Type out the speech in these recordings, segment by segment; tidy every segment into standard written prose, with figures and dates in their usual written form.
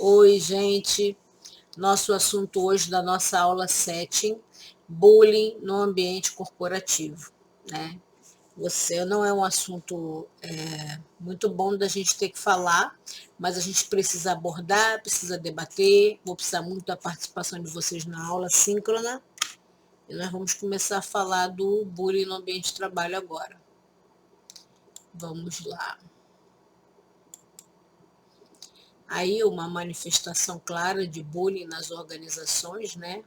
Oi, gente. Nosso assunto hoje da nossa aula 7, bullying no ambiente corporativo, né? Você não é um assunto muito bom da gente ter que falar, mas a gente precisa abordar, precisa debater. Vou precisar muito da participação de vocês na aula síncrona. E nós vamos começar a falar do bullying no ambiente de trabalho agora. Vamos lá. Aí uma manifestação clara de bullying nas organizações, né?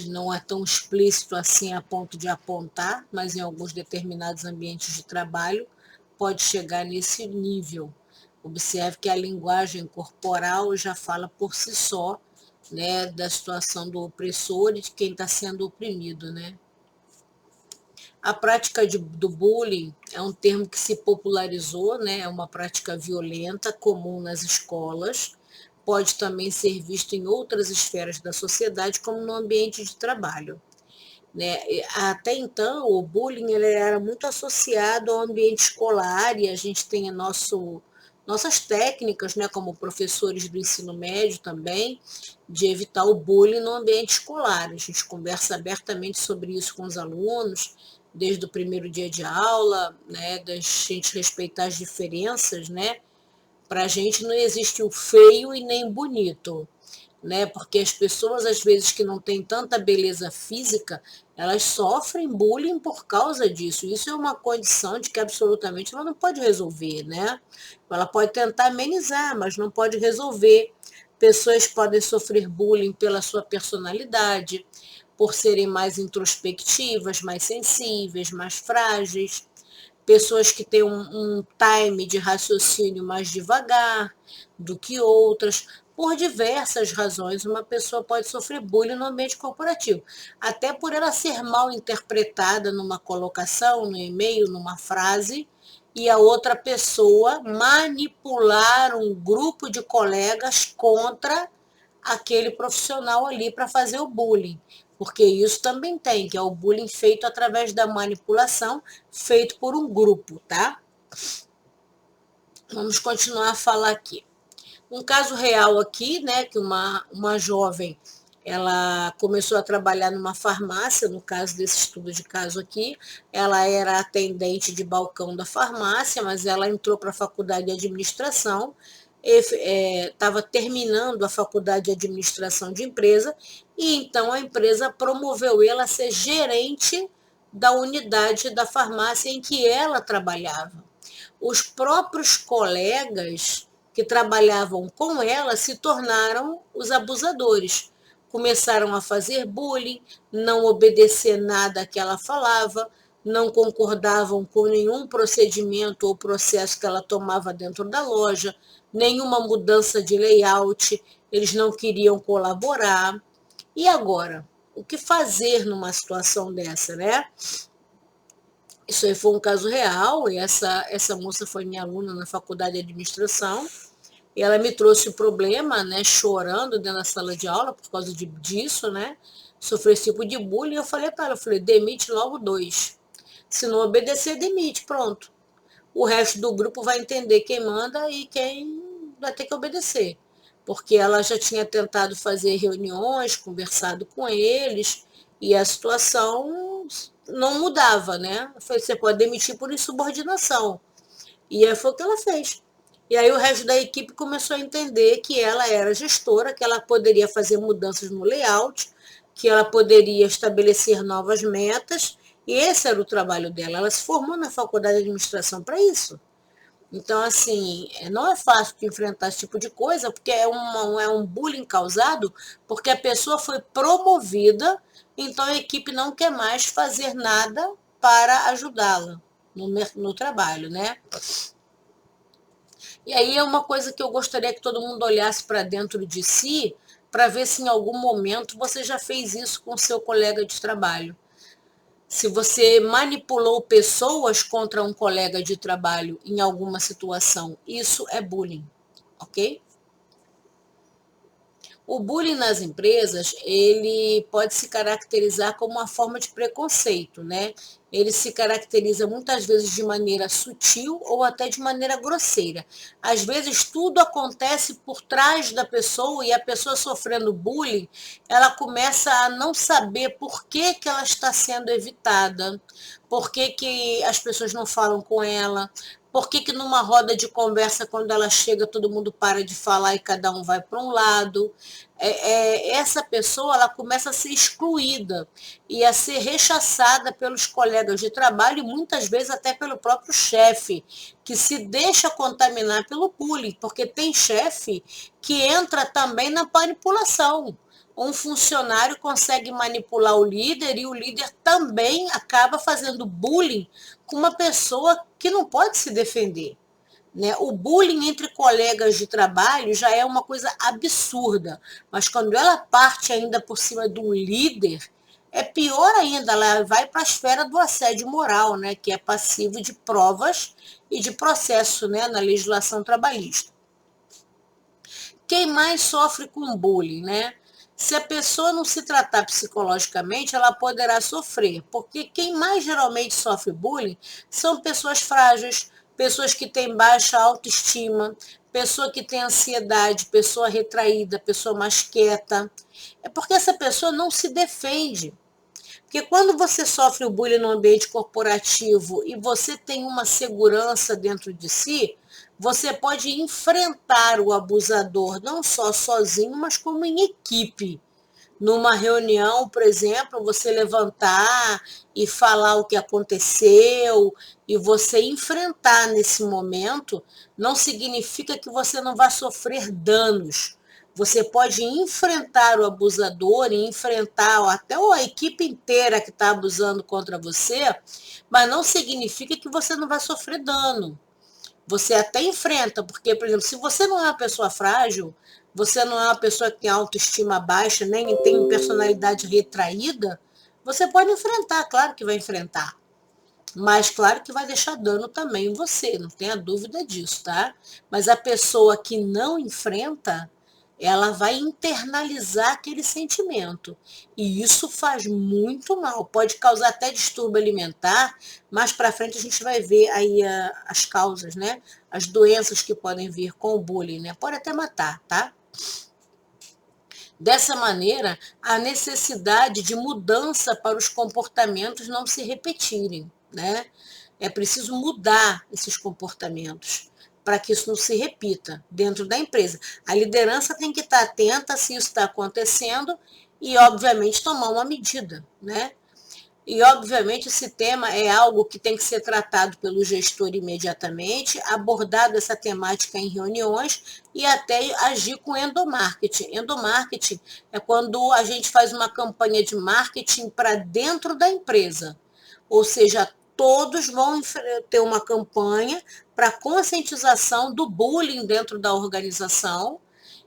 Não é tão explícito assim a ponto de apontar, mas em alguns determinados ambientes de trabalho pode chegar nesse nível. Observe que a linguagem corporal já fala por si só, né, da situação do opressor e de quem está sendo oprimido, né? A prática do bullying é um termo que se popularizou, né? É uma prática violenta comum nas escolas, pode também ser visto em outras esferas da sociedade, como no ambiente de trabalho. Né? Até então, o bullying ele era muito associado ao ambiente escolar e a gente tem nossas técnicas, né, como professores do ensino médio também, de evitar o bullying no ambiente escolar. A gente conversa abertamente sobre isso com os alunos, desde o primeiro dia de aula, né, da gente respeitar as diferenças, né? Para a gente não existe o feio e nem bonito, né? Porque as pessoas, às vezes, que não têm tanta beleza física, elas sofrem bullying por causa disso. Isso é uma condição de que absolutamente ela não pode resolver, né? Ela pode tentar amenizar, mas não pode resolver. Pessoas podem sofrer bullying pela sua personalidade, por serem mais introspectivas, mais sensíveis, mais frágeis, pessoas que têm um time de raciocínio mais devagar do que outras. Por diversas razões, uma pessoa pode sofrer bullying no ambiente corporativo, até por ela ser mal interpretada numa colocação, no e-mail, numa frase, e a outra pessoa manipular um grupo de colegas contra aquele profissional ali para fazer o bullying, porque isso também tem, que é o bullying feito através da manipulação, feito por um grupo, tá? Vamos continuar a falar aqui. Um caso real aqui, né, que uma jovem, ela começou a trabalhar numa farmácia, no caso desse estudo de caso aqui, ela era atendente de balcão da farmácia, mas ela entrou para a faculdade de administração, estava terminando a faculdade de administração de empresa, e então a empresa promoveu ela a ser gerente da unidade da farmácia em que ela trabalhava. Os próprios colegas que trabalhavam com ela se tornaram os abusadores. Começaram a fazer bullying, não obedecer nada que ela falava, não concordavam com nenhum procedimento ou processo que ela tomava dentro da loja, nenhuma mudança de layout, eles não queriam colaborar. E agora? O que fazer numa situação dessa, né? Isso aí foi um caso real, e essa moça foi minha aluna na faculdade de administração, e ela me trouxe o problema, né, chorando dentro da sala de aula por causa disso, né, sofreu esse tipo de bullying. Eu falei para ela, demite logo 2. Se não obedecer, demite, pronto. O resto do grupo vai entender quem manda e quem vai ter que obedecer. Porque ela já tinha tentado fazer reuniões, conversado com eles, e a situação não mudava, né? Você pode demitir por insubordinação. E aí foi o que ela fez. E aí o resto da equipe começou a entender que ela era gestora, que ela poderia fazer mudanças no layout, que ela poderia estabelecer novas metas, e esse era o trabalho dela. Ela se formou na faculdade de administração para isso. Então, assim, não é fácil de enfrentar esse tipo de coisa, porque é um bullying causado porque a pessoa foi promovida, então a equipe não quer mais fazer nada para ajudá-la no trabalho, né? E aí é uma coisa que eu gostaria que todo mundo olhasse para dentro de si, para ver se em algum momento você já fez isso com seu colega de trabalho. Se você manipulou pessoas contra um colega de trabalho em alguma situação, isso é bullying, ok? O bullying nas empresas, ele pode se caracterizar como uma forma de preconceito, né? Ele se caracteriza muitas vezes de maneira sutil ou até de maneira grosseira. Às vezes tudo acontece por trás da pessoa e a pessoa sofrendo bullying, ela começa a não saber por que que ela está sendo evitada, por que que as pessoas não falam com ela, por que que numa roda de conversa, quando ela chega, todo mundo para de falar e cada um vai para um lado. Essa pessoa ela começa a ser excluída e a ser rechaçada pelos colegas de trabalho e muitas vezes até pelo próprio chefe, que se deixa contaminar pelo bullying, porque tem chefe que entra também na manipulação. Um funcionário consegue manipular o líder e o líder também acaba fazendo bullying com uma pessoa que não pode se defender. Né? O bullying entre colegas de trabalho já é uma coisa absurda, mas quando ela parte ainda por cima de um líder, é pior ainda, ela vai para a esfera do assédio moral, né? Que é passivo de provas e de processo, né? Na legislação trabalhista. Quem mais sofre com bullying, né? Se a pessoa não se tratar psicologicamente, ela poderá sofrer, porque quem mais geralmente sofre bullying são pessoas frágeis, pessoas que têm baixa autoestima, pessoa que tem ansiedade, pessoa retraída, pessoa mais quieta. É porque essa pessoa não se defende. Porque quando você sofre o bullying no ambiente corporativo e você tem uma segurança dentro de si, você pode enfrentar o abusador não só sozinho, mas como em equipe. Numa reunião, por exemplo, você levantar e falar o que aconteceu e você enfrentar nesse momento, não significa que você não vai sofrer danos. Você pode enfrentar o abusador e enfrentar até a equipe inteira que está abusando contra você, mas não significa que você não vai sofrer dano. Você até enfrenta, porque, por exemplo, se você não é uma pessoa frágil, você não é uma pessoa que tem autoestima baixa, nem tem personalidade retraída, você pode enfrentar, claro que vai enfrentar. Mas claro que vai deixar dano também em você, não tenha dúvida disso, tá? Mas a pessoa que não enfrenta, ela vai internalizar aquele sentimento. E isso faz muito mal. Pode causar até distúrbio alimentar. Mais para frente a gente vai ver aí as causas, né? As doenças que podem vir com o bullying, né? Pode até matar, tá? Dessa maneira, a necessidade de mudança para os comportamentos não se repetirem, né? É preciso mudar esses comportamentos para que isso não se repita dentro da empresa. A liderança tem que estar atenta se isso está acontecendo e, obviamente, tomar uma medida, né? E, obviamente, esse tema é algo que tem que ser tratado pelo gestor imediatamente, abordado essa temática em reuniões e até agir com endomarketing. Endomarketing é quando a gente faz uma campanha de marketing para dentro da empresa, ou seja, todos vão ter uma campanha para conscientização do bullying dentro da organização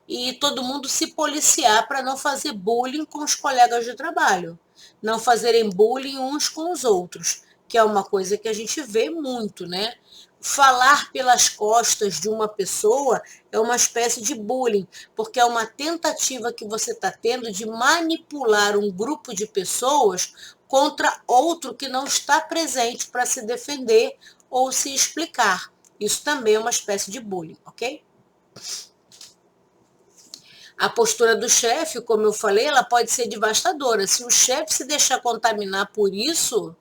e todo mundo se policiar para não fazer bullying com os colegas de trabalho, não fazerem bullying uns com os outros, que é uma coisa que a gente vê muito, né? Falar pelas costas de uma pessoa é uma espécie de bullying, porque é uma tentativa que você está tendo de manipular um grupo de pessoas contra outro que não está presente para se defender ou se explicar. Isso também é uma espécie de bullying, ok? A postura do chefe, como eu falei, ela pode ser devastadora. Se o chefe se deixar contaminar por isso,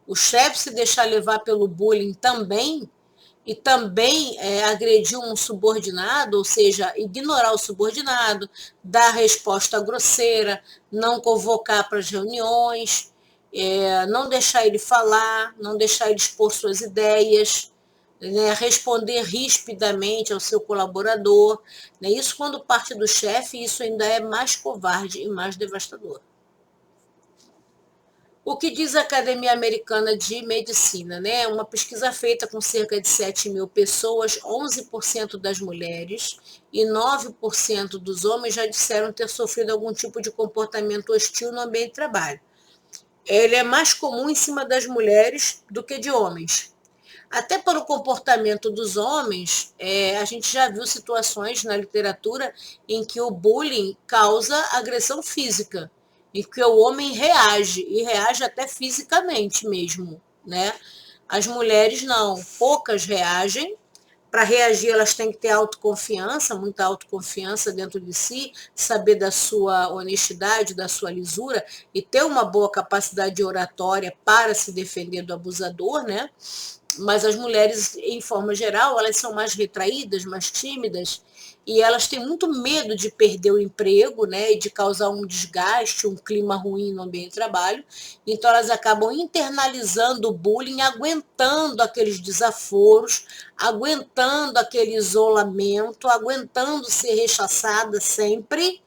o chefe se deixar levar pelo bullying também, e também agredir um subordinado, ou seja, ignorar o subordinado, dar resposta grosseira, não convocar para as reuniões, não deixar ele falar, não deixar ele expor suas ideias, né, responder rispidamente ao seu colaborador. Né, isso quando parte do chefe, isso ainda é mais covarde e mais devastador. O que diz a Academia Americana de Medicina, né? Uma pesquisa feita com cerca de 7.000 pessoas, 11% das mulheres e 9% dos homens já disseram ter sofrido algum tipo de comportamento hostil no ambiente de trabalho. Ele é mais comum em cima das mulheres do que de homens. Até pelo comportamento dos homens, a gente já viu situações na literatura em que o bullying causa agressão física, em que o homem reage, e reage até fisicamente mesmo, né? As mulheres não, poucas reagem. Para reagir, elas têm que ter autoconfiança, muita autoconfiança dentro de si, saber da sua honestidade, da sua lisura e ter uma boa capacidade oratória para se defender do abusador, né? Mas as mulheres, em forma geral, elas são mais retraídas, mais tímidas, e elas têm muito medo de perder o emprego, né, e de causar um desgaste, um clima ruim no ambiente de trabalho. Então, elas acabam internalizando o bullying, aguentando aqueles desaforos, aguentando aquele isolamento, aguentando ser rechaçada sempre,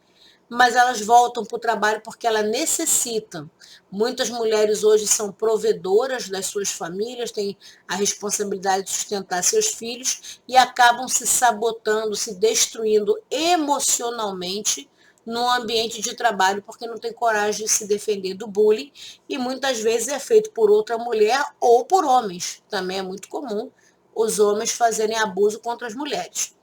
mas elas voltam para o trabalho porque elas necessitam. Muitas mulheres hoje são provedoras das suas famílias, têm a responsabilidade de sustentar seus filhos e acabam se sabotando, se destruindo emocionalmente no ambiente de trabalho porque não tem coragem de se defender do bullying e muitas vezes é feito por outra mulher ou por homens. Também é muito comum os homens fazerem abuso contra as mulheres.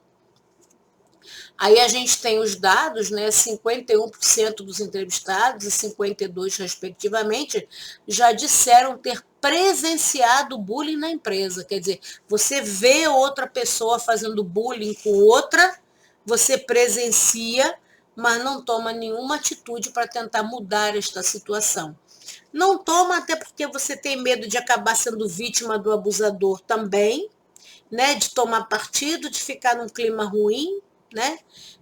Aí a gente tem os dados, né? 51% dos entrevistados e 52%, respectivamente, já disseram ter presenciado bullying na empresa. Quer dizer, você vê outra pessoa fazendo bullying com outra, você presencia, mas não toma nenhuma atitude para tentar mudar esta situação. Não toma até porque você tem medo de acabar sendo vítima do abusador também, né? De tomar partido, de ficar num clima ruim, né?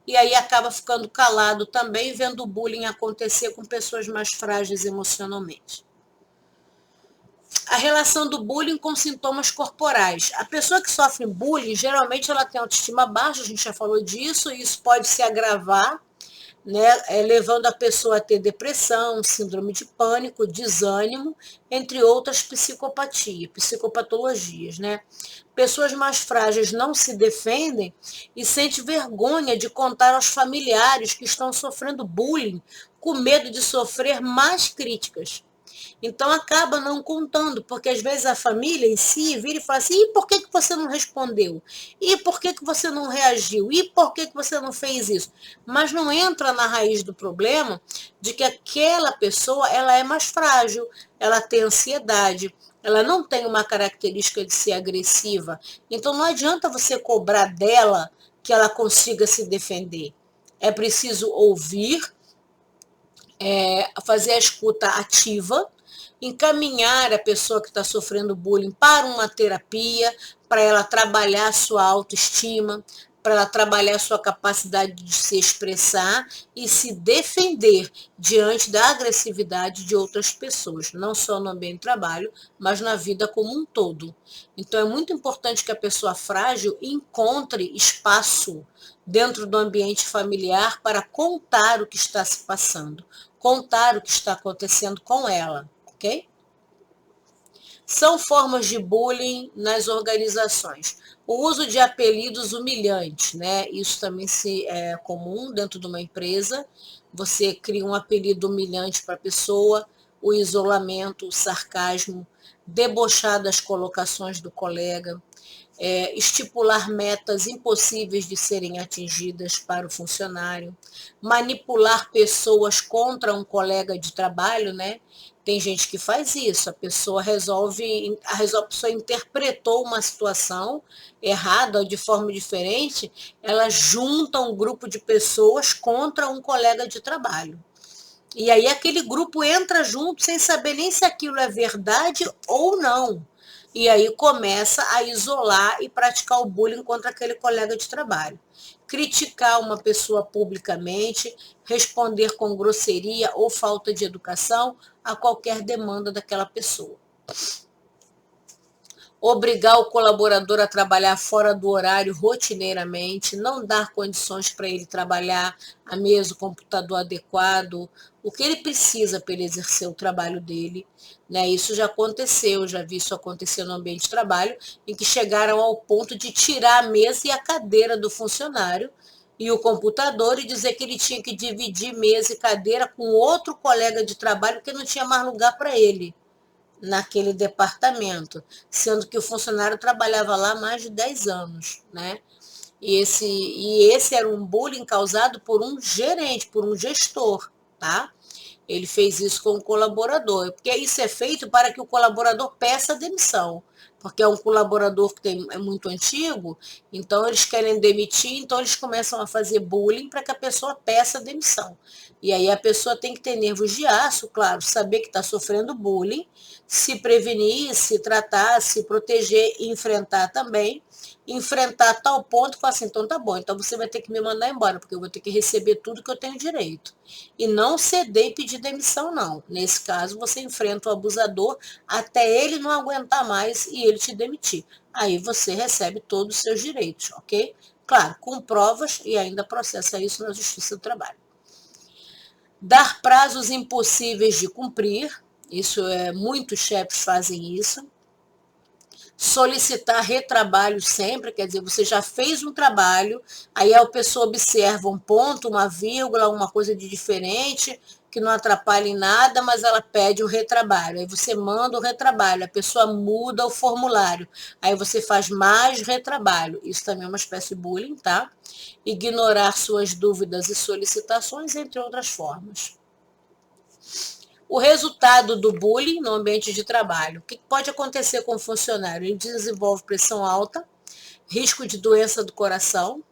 E aí acaba ficando calado também, vendo o bullying acontecer com pessoas mais frágeis emocionalmente. A relação do bullying com sintomas corporais. A pessoa que sofre bullying, geralmente ela tem autoestima baixa, a gente já falou disso, e isso pode se agravar, né, levando a pessoa a ter depressão, síndrome de pânico, desânimo, entre outras psicopatologias, né? Pessoas mais frágeis não se defendem e sentem vergonha de contar aos familiares que estão sofrendo bullying, com medo de sofrer mais críticas. Então acaba não contando, porque às vezes a família em si vira e fala assim, e por que você não respondeu? E por que você não reagiu? E por que você não fez isso? Mas não entra na raiz do problema de que aquela pessoa ela é mais frágil, ela tem ansiedade, ela não tem uma característica de ser agressiva. Então não adianta você cobrar dela que ela consiga se defender. É preciso ouvir, fazer a escuta ativa, encaminhar a pessoa que está sofrendo bullying para uma terapia, para ela trabalhar a sua autoestima, para ela trabalhar a sua capacidade de se expressar e se defender diante da agressividade de outras pessoas, não só no ambiente de trabalho, mas na vida como um todo. Então é muito importante que a pessoa frágil encontre espaço dentro do ambiente familiar para contar o que está se passando, contar o que está acontecendo com ela, ok? São formas de bullying nas organizações. O uso de apelidos humilhantes, né? Isso também é comum dentro de uma empresa. Você cria um apelido humilhante para a pessoa, o isolamento, o sarcasmo, debochar das colocações do colega, estipular metas impossíveis de serem atingidas para o funcionário, manipular pessoas contra um colega de trabalho, né? Tem gente que faz isso, a pessoa a pessoa interpretou uma situação errada ou de forma diferente, ela junta um grupo de pessoas contra um colega de trabalho. E aí aquele grupo entra junto sem saber nem se aquilo é verdade ou não. E aí começa a isolar e praticar o bullying contra aquele colega de trabalho. Criticar uma pessoa publicamente, responder com grosseria ou falta de educação a qualquer demanda daquela pessoa. Obrigar o colaborador a trabalhar fora do horário rotineiramente, não dar condições para ele trabalhar a mesa, o computador adequado, o que ele precisa para ele exercer o trabalho dele. Né? Isso já aconteceu, já vi isso acontecer no ambiente de trabalho, em que chegaram ao ponto de tirar a mesa e a cadeira do funcionário e o computador e dizer que ele tinha que dividir mesa e cadeira com outro colega de trabalho porque não tinha mais lugar para ele. naquele departamento, sendo que o funcionário trabalhava lá há mais de 10 anos, né? E esse era um bullying causado por um gerente, por um gestor, tá? Ele fez isso com o colaborador, porque isso é feito para que o colaborador peça demissão, porque é um colaborador que é muito antigo, então eles querem demitir, então eles começam a fazer bullying para que a pessoa peça demissão. E aí a pessoa tem que ter nervos de aço, claro, saber que está sofrendo bullying, se prevenir, se tratar, se proteger e enfrentar também, enfrentar a tal ponto que fala assim, então tá bom, então você vai ter que me mandar embora, porque eu vou ter que receber tudo que eu tenho direito. E não ceder e pedir demissão, não. Nesse caso, você enfrenta o abusador até ele não aguentar mais e ele te demitir. Aí você recebe todos os seus direitos, ok? Claro, com provas e ainda processa isso na Justiça do Trabalho. Dar prazos impossíveis de cumprir, muitos chefes fazem isso. Solicitar retrabalho sempre, quer dizer, você já fez um trabalho, aí a pessoa observa um ponto, uma vírgula, uma coisa de diferente, que não atrapalha em nada, mas ela pede o retrabalho. Aí você manda o retrabalho, a pessoa muda o formulário, aí você faz mais retrabalho. Isso também é uma espécie de bullying, tá? Ignorar suas dúvidas e solicitações, entre outras formas. O resultado do bullying no ambiente de trabalho. O que pode acontecer com o funcionário? Ele desenvolve pressão alta, risco de doença do coração,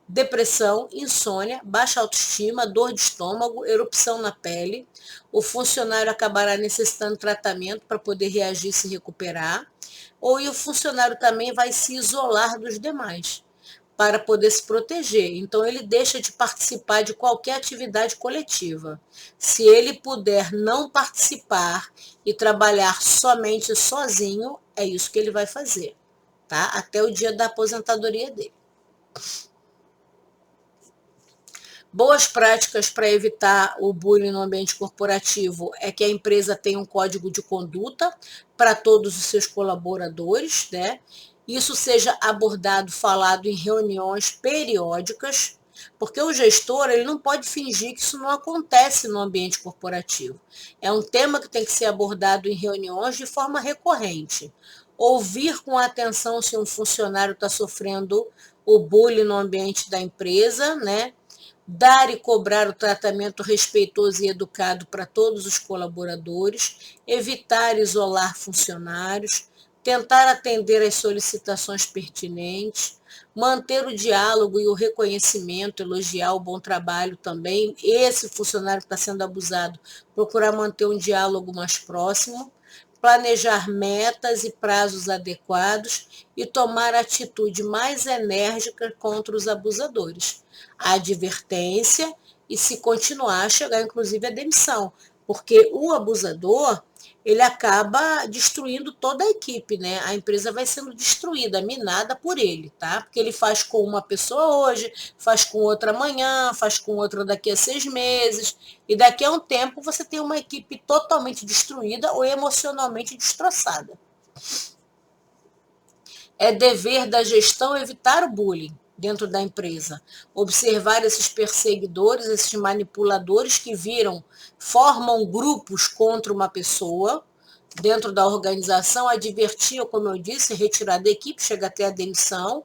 depressão, insônia, baixa autoestima, dor de estômago, erupção na pele. O funcionário acabará necessitando tratamento para poder reagir e se recuperar. Ou o funcionário também vai se isolar dos demais para poder se proteger. Então, ele deixa de participar de qualquer atividade coletiva. Se ele puder não participar e trabalhar somente sozinho, é isso que ele vai fazer, tá? Até o dia da aposentadoria dele. Boas práticas para evitar o bullying no ambiente corporativo é que a empresa tenha um código de conduta para todos os seus colaboradores, né? Isso seja abordado, falado em reuniões periódicas, porque o gestor ele não pode fingir que isso não acontece no ambiente corporativo. É um tema que tem que ser abordado em reuniões de forma recorrente. Ouvir com atenção se um funcionário está sofrendo o bullying no ambiente da empresa, né? Dar e cobrar o tratamento respeitoso e educado para todos os colaboradores, evitar isolar funcionários, tentar atender às solicitações pertinentes, manter o diálogo e o reconhecimento, elogiar o bom trabalho também. Esse funcionário que está sendo abusado, procurar manter um diálogo mais próximo, planejar metas e prazos adequados e tomar atitude mais enérgica contra os abusadores. A advertência e, se continuar, chegar inclusive à demissão, porque o abusador ele acaba destruindo toda a equipe, né? A empresa vai sendo destruída, minada por ele, tá? Porque ele faz com uma pessoa hoje, faz com outra amanhã, faz com outra daqui a 6 meses, e daqui a um tempo você tem uma equipe totalmente destruída ou emocionalmente destroçada. É dever da gestão evitar o bullying dentro da empresa, observar esses perseguidores, esses manipuladores que formam grupos contra uma pessoa dentro da organização, advertir, como eu disse, retirar da equipe, chega até a demissão.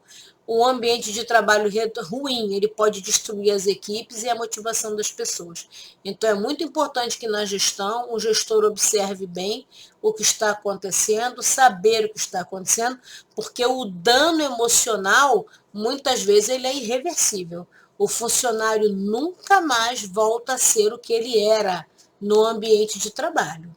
Um ambiente de trabalho ruim, ele pode destruir as equipes e a motivação das pessoas. Então, é muito importante que na gestão o gestor observe bem o que está acontecendo, saber o que está acontecendo, porque o dano emocional, muitas vezes, ele é irreversível. O funcionário nunca mais volta a ser o que ele era no ambiente de trabalho.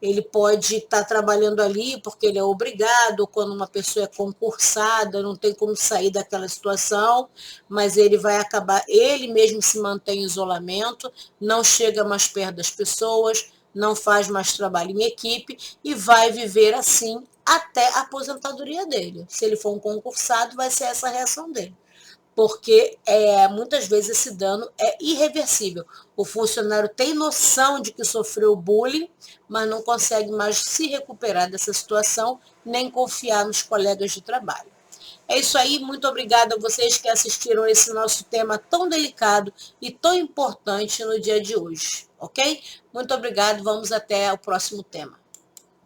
Ele pode estar trabalhando ali porque ele é obrigado, ou quando uma pessoa é concursada, não tem como sair daquela situação, mas ele vai acabar, ele mesmo se mantém em isolamento, não chega mais perto das pessoas, não faz mais trabalho em equipe e vai viver assim até a aposentadoria dele. Se ele for um concursado, vai ser essa a reação dele, porque muitas vezes esse dano é irreversível. O funcionário tem noção de que sofreu bullying, mas não consegue mais se recuperar dessa situação, nem confiar nos colegas de trabalho. É isso aí, muito obrigada a vocês que assistiram esse nosso tema tão delicado e tão importante no dia de hoje, ok? Muito obrigado, vamos até o próximo tema.